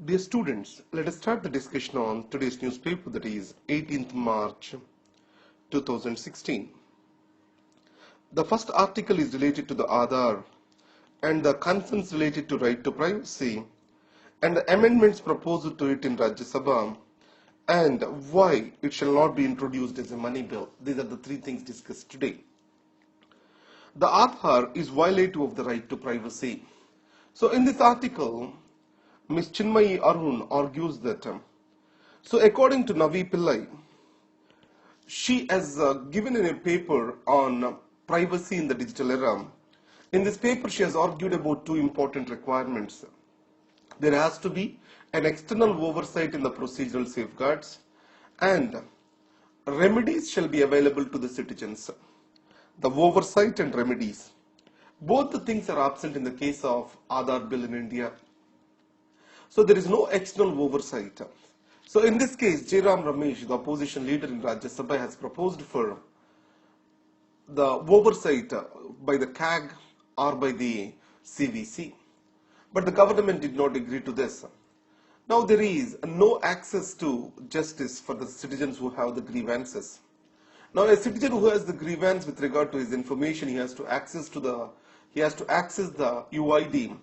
Dear students, let us start the discussion on today's newspaper, that is 18th March 2016. The first article is related to the Aadhaar and the concerns related to right to privacy and the amendments proposed to it in Rajya Sabha and why it shall not be introduced as a money bill. These are the three things discussed today. The Aadhaar is violative of the right to privacy. So in this article, Ms. Chinmayi Arun argues that, according to Navi Pillai, she has given in a paper on privacy in the digital era. In this paper, she has argued about two important requirements. There has to be an external oversight in the procedural safeguards, and remedies shall be available to the citizens. The oversight and remedies. Both the things are absent in the case of Aadhaar bill in India. So there is no external oversight. So in this case, Jairam Ramesh, the opposition leader in Rajya Sabha, has proposed for the oversight by the CAG or by the CVC. But the government did not agree to this. Now there is no access to justice for the citizens who have the grievances. Now a citizen who has the grievance with regard to his information, he has to access the UID,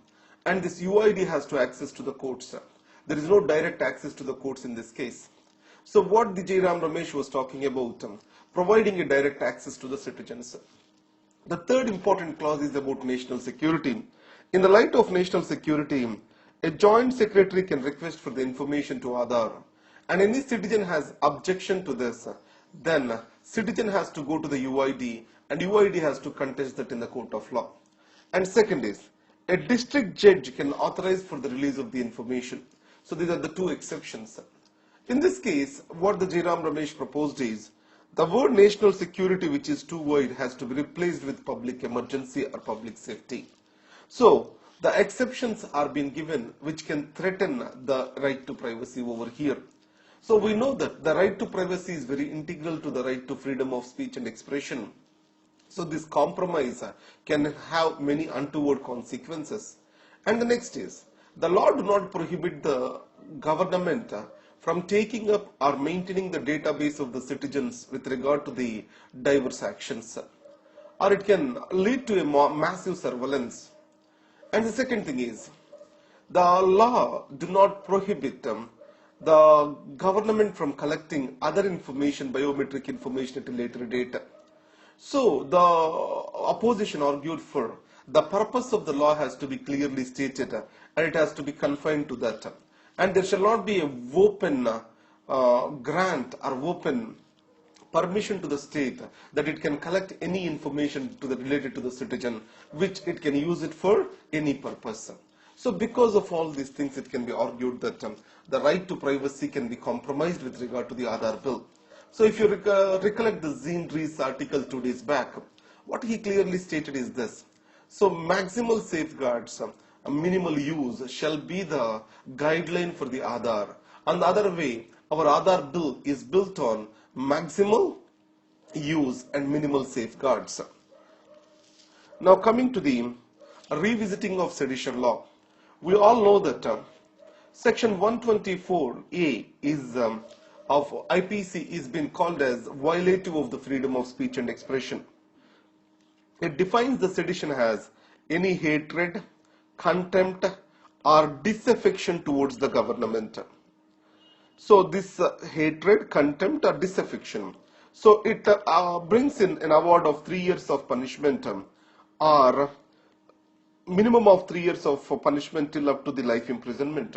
and this UID has to access to the courts. There is no direct access to the courts in this case. So what the Jairam Ramesh was talking about, providing a direct access to the citizens. The third important clause is about national security. In the light of national security, a joint secretary can request for the information to Aadhaar, and any citizen has objection to this, then citizen has to go to the UID, and UID has to contest that in the court of law. And second is, a district judge can authorize for the release of the information. So these are the two exceptions. In this case, what the Jairam Ramesh proposed is, the word national security, which is too wide, has to be replaced with public emergency or public safety. So the exceptions are being given which can threaten the right to privacy over here. So we know that the right to privacy is very integral to the right to freedom of speech and expression. So this compromise can have many untoward consequences. And the next is, the law do not prohibit the government from taking up or maintaining the database of the citizens with regard to the diverse actions, or it can lead to a massive surveillance. And the second thing is, the law do not prohibit the government from collecting other information, biometric information at a later date. So the opposition argued for the purpose of the law has to be clearly stated, and it has to be confined to that. And there shall not be a open grant or open permission to the state that it can collect any information related to the citizen, which it can use it for any purpose. So because of all these things, it can be argued that the right to privacy can be compromised with regard to the Aadhaar bill. So if you recollect the Zine Rees article 2 days back, what he clearly stated is this. So maximal safeguards, minimal use shall be the guideline for the Aadhaar. And the other way, our Aadhaar bill is built on maximal use and minimal safeguards. Now coming to the revisiting of sedition law. We all know that section 124A is of IPC is been called as violative of the freedom of speech and expression. It defines the sedition as any hatred, contempt, or disaffection towards the government. So this hatred, contempt, or disaffection. So it brings in an award of 3 years of punishment or minimum of 3 years of punishment till up to the life imprisonment.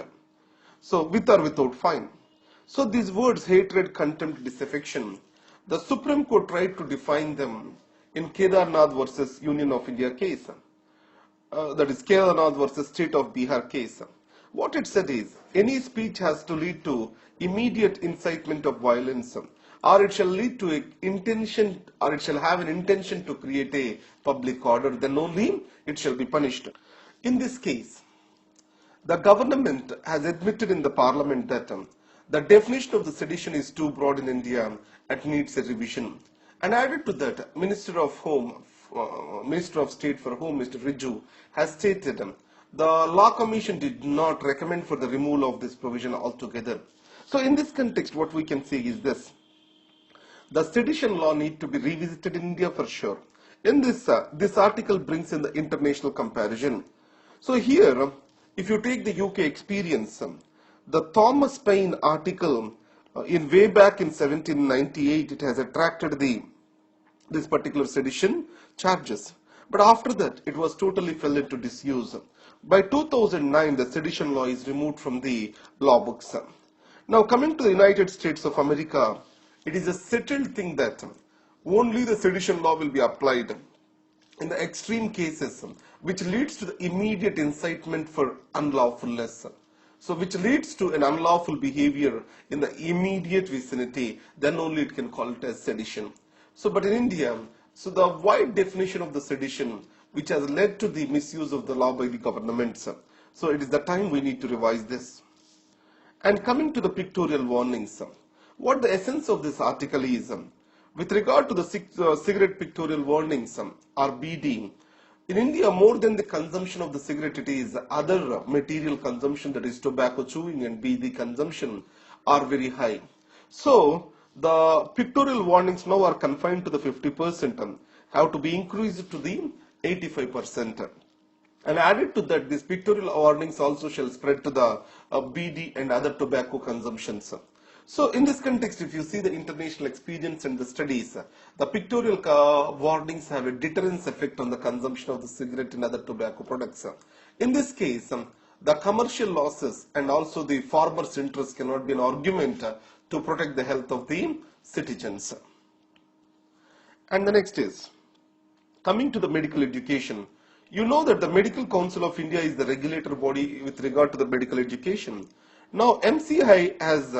So with or without fine. So these words, hatred, contempt, disaffection, the Supreme Court tried to define them in Kedarnath versus Union of India case. That is Kedarnath versus State of Bihar case. What it said is, any speech has to lead to immediate incitement of violence, or it shall lead to an intention, or it shall have an intention to create a public order, then only it shall be punished. In this case, the government has admitted in the parliament that the definition of the sedition is too broad in India and needs a revision. And added to that, Minister of State for Home, Mr. Riju, has stated the Law Commission did not recommend for the removal of this provision altogether. So in this context, what we can say is this. The sedition law need to be revisited in India for sure. In this article brings in the international comparison. So here, if you take the UK experience, the Thomas Paine article in way back in 1798, it has attracted this particular sedition charges. But after that, it was totally fell into disuse. By 2009, the sedition law is removed from the law books. Now coming to the United States of America, it is a settled thing that only the sedition law will be applied in the extreme cases, which leads to the immediate incitement for unlawfulness. So which leads to an unlawful behavior in the immediate vicinity, then only it can call it as sedition. So but in India, so the wide definition of the sedition, which has led to the misuse of the law by the governments. So it is the time we need to revise this. And coming to the pictorial warnings, what the essence of this article is, with regard to the cigarette pictorial warnings, or BD, in India, more than the consumption of the cigarette, it is other material consumption, that is tobacco chewing and BD consumption, are very high. So the pictorial warnings now are confined to the 50%, have to be increased to the 85%. And added to that, these pictorial warnings also shall spread to the BD and other tobacco consumptions. So in this context, if you see the international experience and the studies, the pictorial warnings have a deterrence effect on the consumption of the cigarette and other tobacco products. In this case, the commercial losses and also the farmers' interest cannot be an argument to protect the health of the citizens. And the next is, coming to the medical education. You know that the Medical Council of India is the regulator body with regard to the medical education. Now MCI has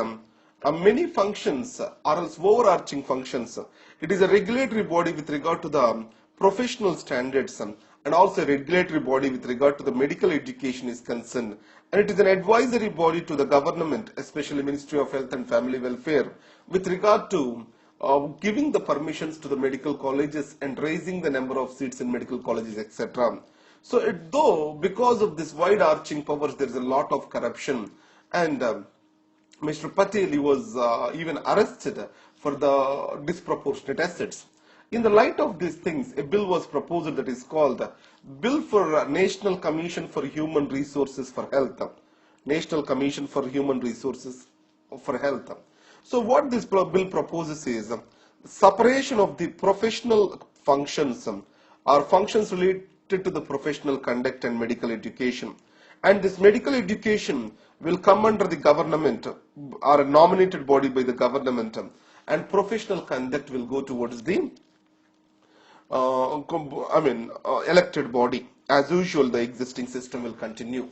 many functions, or else overarching functions. It is a regulatory body with regard to the professional standards and also a regulatory body with regard to the medical education is concerned. And it is an advisory body to the government, especially Ministry of Health and Family Welfare, with regard to giving the permissions to the medical colleges and raising the number of seats in medical colleges, etc. So though because of this wide arching powers, there is a lot of corruption, and Mr. Patel was even arrested for the disproportionate assets. In the light of these things, a bill was proposed that is called Bill for National Commission for Human Resources for Health. National Commission for Human Resources for Health. So what this bill proposes is separation of the professional functions or functions related to the professional conduct and medical education. And this medical education will come under the government or a nominated body by the government, and professional conduct will go towards the elected body. As usual, the existing system will continue.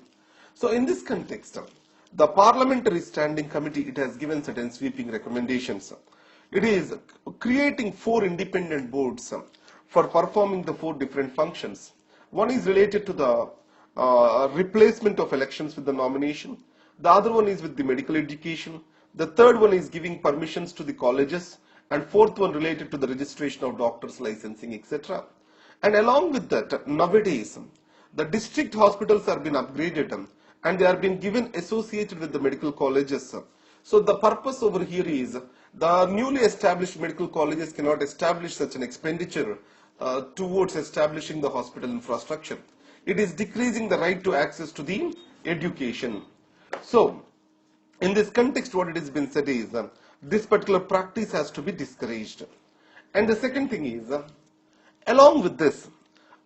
So in this context, the Parliamentary Standing Committee, it has given certain sweeping recommendations. It is creating 4 independent boards for performing the 4 different functions. One is related to the replacement of elections with the nomination. The other one is with the medical education. The third one is giving permissions to the colleges. And fourth one related to the registration of doctors, licensing, etc. And along with that, nowadays, the district hospitals are being upgraded and they are being given associated with the medical colleges. So the purpose over here is the newly established medical colleges cannot establish such an expenditure towards establishing the hospital infrastructure. It is decreasing the right to access to the education. So in this context, what it has been said is this particular practice has to be discouraged. And the second thing is, along with this,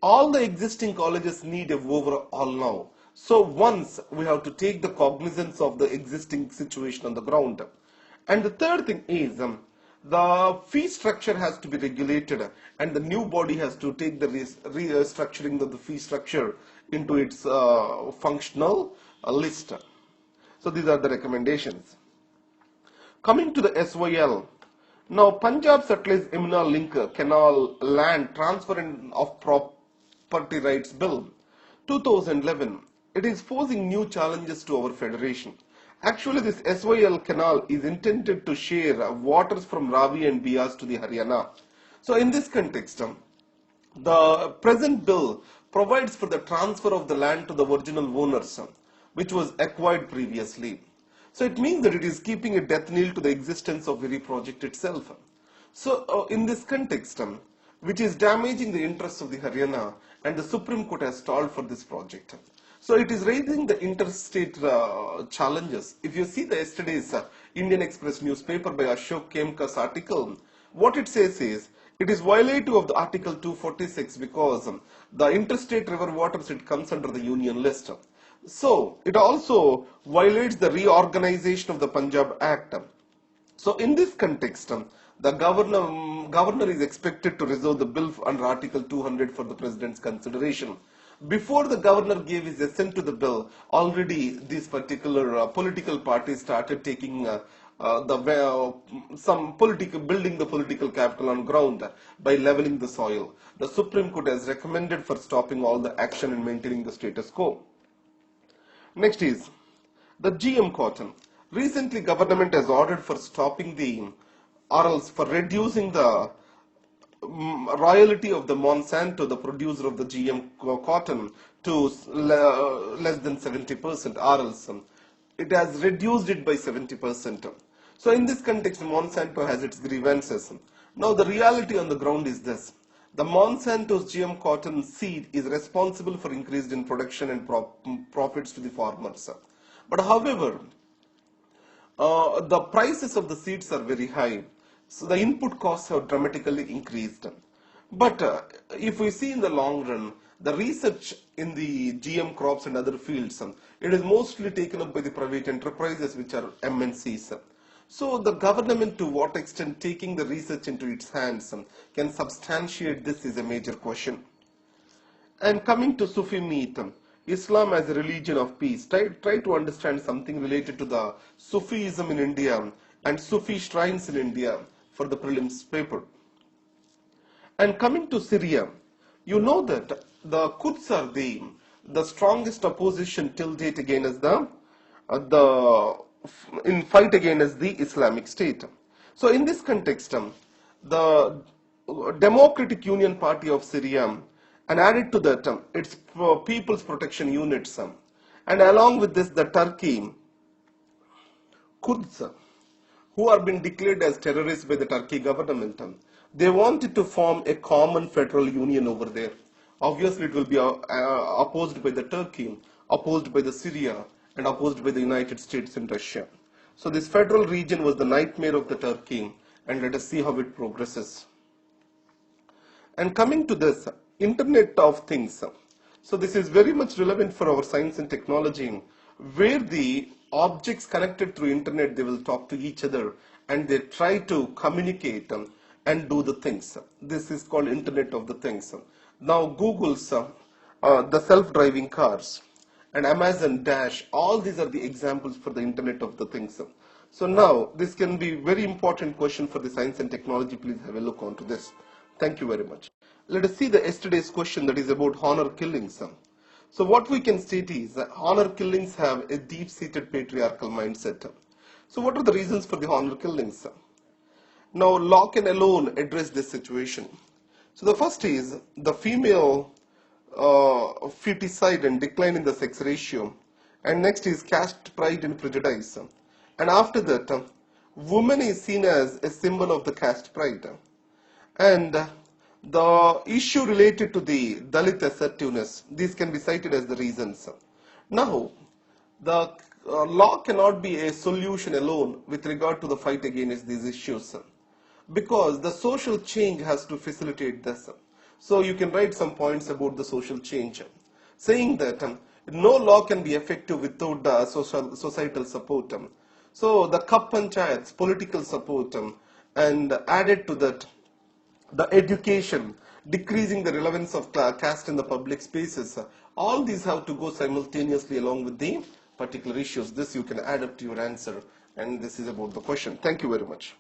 all the existing colleges need a overhaul now. So once we have to take the cognizance of the existing situation on the ground. And the third thing is, the fee structure has to be regulated and the new body has to take the restructuring of the fee structure into its functional list. So these are the recommendations. Coming to the SYL, now Punjab Satluj Yamuna Link Canal Land Transfer of Property Rights Bill 2011, it is posing new challenges to our federation. Actually, this SYL canal is intended to share waters from Ravi and Beas to the Haryana. So in this context, the present bill provides for the transfer of the land to the original owners, which was acquired previously. So it means that it is keeping a death knell to the existence of very project itself. So in this context, which is damaging the interests of the Haryana, and the Supreme Court has stalled for this project. So it is raising the interstate challenges. If you see the yesterday's Indian Express newspaper by Ashok Khemka's article, what it says is, it is violative of the Article 246 because the interstate river waters, it comes under the union list. So it also violates the reorganization of the Punjab Act. So in this context, the governor is expected to reserve the bill under Article 200 for the president's consideration. Before the governor gave his assent to the bill, already these particular political parties started taking building the political capital on ground by leveling the soil. The Supreme Court has recommended for stopping all the action and maintaining the status quo. Next is the GM cotton. Recently, government has ordered for stopping the, or else for reducing the royalty of the Monsanto, the producer of the GM cotton, to less than 70%, or else it has reduced it by 70%. So in this context, Monsanto has its grievances. Now the reality on the ground is this. The Monsanto's GM cotton seed is responsible for increase in production and profits to the farmers. But however, the prices of the seeds are very high. So the input costs have dramatically increased. But if we see in the long run, the research in the GM crops and other fields, it is mostly taken up by the private enterprises, which are MNCs. So the government, to what extent taking the research into its hands, can substantiate this is a major question. And coming to Sufi meet, Islam as a religion of peace. Try to understand something related to the Sufism in India and Sufi shrines in India for the prelims paper. And coming to Syria, you know that the Quds are the strongest opposition till date against in fight against the Islamic State. So in this context, the Democratic Union Party of Syria, and added to that its People's Protection Units, and along with this the Turkey Kurds, who are being declared as terrorists by the Turkey government, they wanted to form a common federal union over there. Obviously, it will be opposed by the Turkey, opposed by the Syria, and opposed by the United States and Russia. So this federal region was the nightmare of the Turkey, and let us see how it progresses. And coming to this, Internet of Things. So this is very much relevant for our science and technology, where the objects connected through internet, they will talk to each other and they try to communicate and do the things. This is called Internet of the Things. Now Google's the self-driving cars and Amazon Dash, all these are the examples for the Internet of the Things. So now this can be very important question for the science and technology. Please have a look onto this. Thank you very much. Let us see the yesterday's question, that is about honor killings. So what we can state is that honor killings have a deep-seated patriarchal mindset. So what are the reasons for the honor killings? Now Locke and alone address this situation. So the first is the female feticide and decline in the sex ratio, and next is caste pride and prejudice, and after that woman is seen as a symbol of the caste pride, and the issue related to the Dalit assertiveness, these can be cited as the reasons. Now the law cannot be a solution alone with regard to the fight against these issues, because the social change has to facilitate this. So you can write some points about the social change, saying that no law can be effective without the societal support. So the Kap Panchayats, political support, and added to that the education, decreasing the relevance of caste in the public spaces, all these have to go simultaneously along with the particular issues. This you can add up to your answer, and this is about the question. Thank you very much.